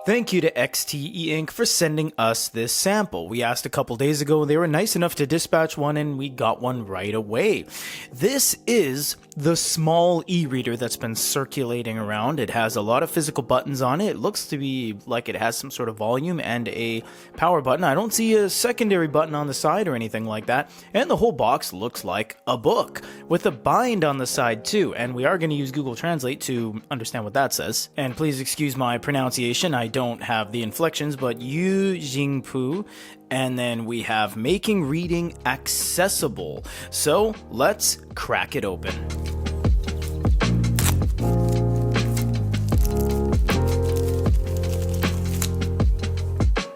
Thank you to XTEINK for sending us this sample. We asked a couple days ago and they were nice enough to dispatch one and we got one right away. This is the small e-reader that's been circulating around. It has a lot of physical buttons on it. It looks to be like it has some sort of volume and a power button. I don't see a secondary button on the side or anything like that. And the whole box looks like a book with a bind on the side too. And we are going to use Google Translate to understand what that says. And please excuse my pronunciation. I don't have the inflections, but Yu Jingpu, and then we have making reading accessible. So let's crack it open.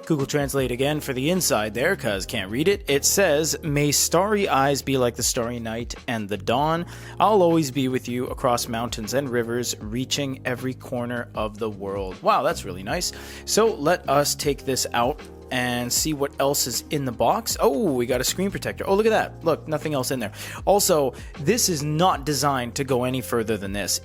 Google Translate again for the inside there, cause can't read it. It says, "May starry eyes be like the starry night and the dawn. I'll always be with you across mountains and rivers, reaching every corner of the world." Wow, that's really nice. So let us take this out and see what else is in the box. Oh, we got a screen protector. Oh, look at that. Look, nothing else in there. Also, this is not designed to go any further than this.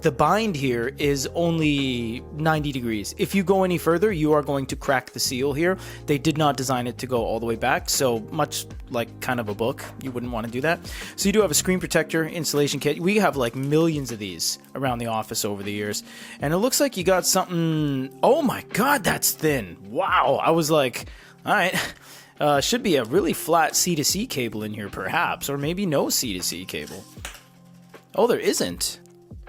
The bind here is only 90 degrees. If you go any further, you are going to crack the seal here. They did not design it to go all the way back, so much like kind of a book, you wouldn't want to do that. So you do have a screen protector installation kit. We have like millions of these around the office over the years. And it looks like you got something... Oh my god, that's thin. Wow, I was like, all right. Should be a really flat C-to-C cable in here perhaps, or maybe no C-to-C cable. Oh, there isn't.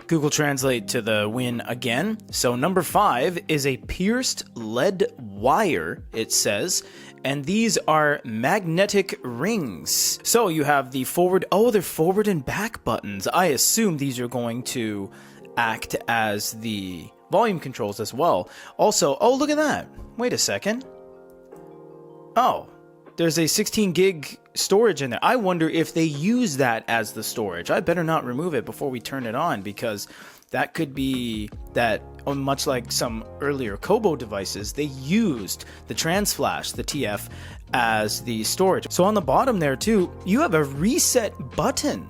Google Translate to the win again. So number 5 is a pierced lead wire, it says, and these are magnetic rings. So you have the forward, oh, they're forward and back buttons. I assume these are going to act as the volume controls as well. Also, oh, look at that. Wait a second. Oh, there's a 16 gig storage in there. I wonder if they use that as the storage. I better not remove it before we turn it on, because that could be that, much like some earlier Kobo devices, they used the transflash, the TF, as the storage. So on the bottom there too, you have a reset button.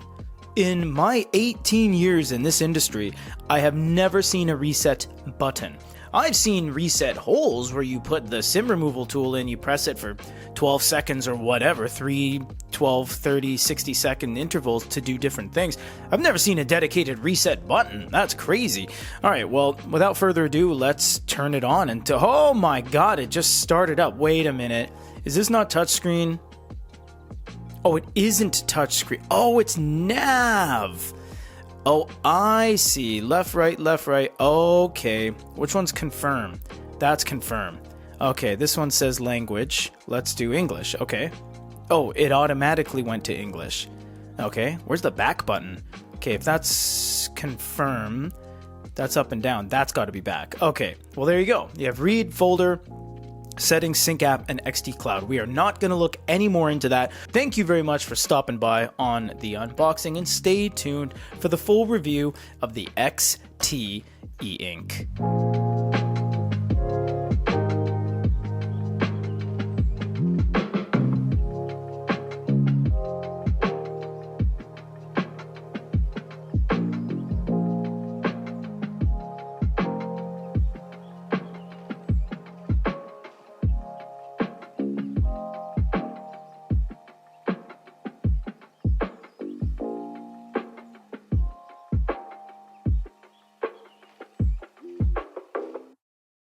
In my 18 years in this industry, I have never seen a reset button. I've seen reset holes where you put the SIM removal tool in, you press it for 12 seconds or whatever, 3, 12, 30, 60 second intervals to do different things. I've never seen a dedicated reset button. That's crazy. All right, well, without further ado, let's turn it on. And oh my god, it just started up. Wait a minute. Is this not touchscreen? Oh, it isn't touchscreen. Oh, it's nav. Oh, I see. Left, right, left, right. Okay. Which one's confirm? That's confirm. Okay, this one says language. Let's do English. Okay. Oh, it automatically went to English. Okay, where's the back button? Okay, if that's confirm, that's up and down. That's got to be back. Okay, well, there you go. You have read, folder, settings, sync app, and XT Cloud. We are not going to look any more into that. Thank you very much for stopping by on the unboxing, and stay tuned for the full review of the XTEINK.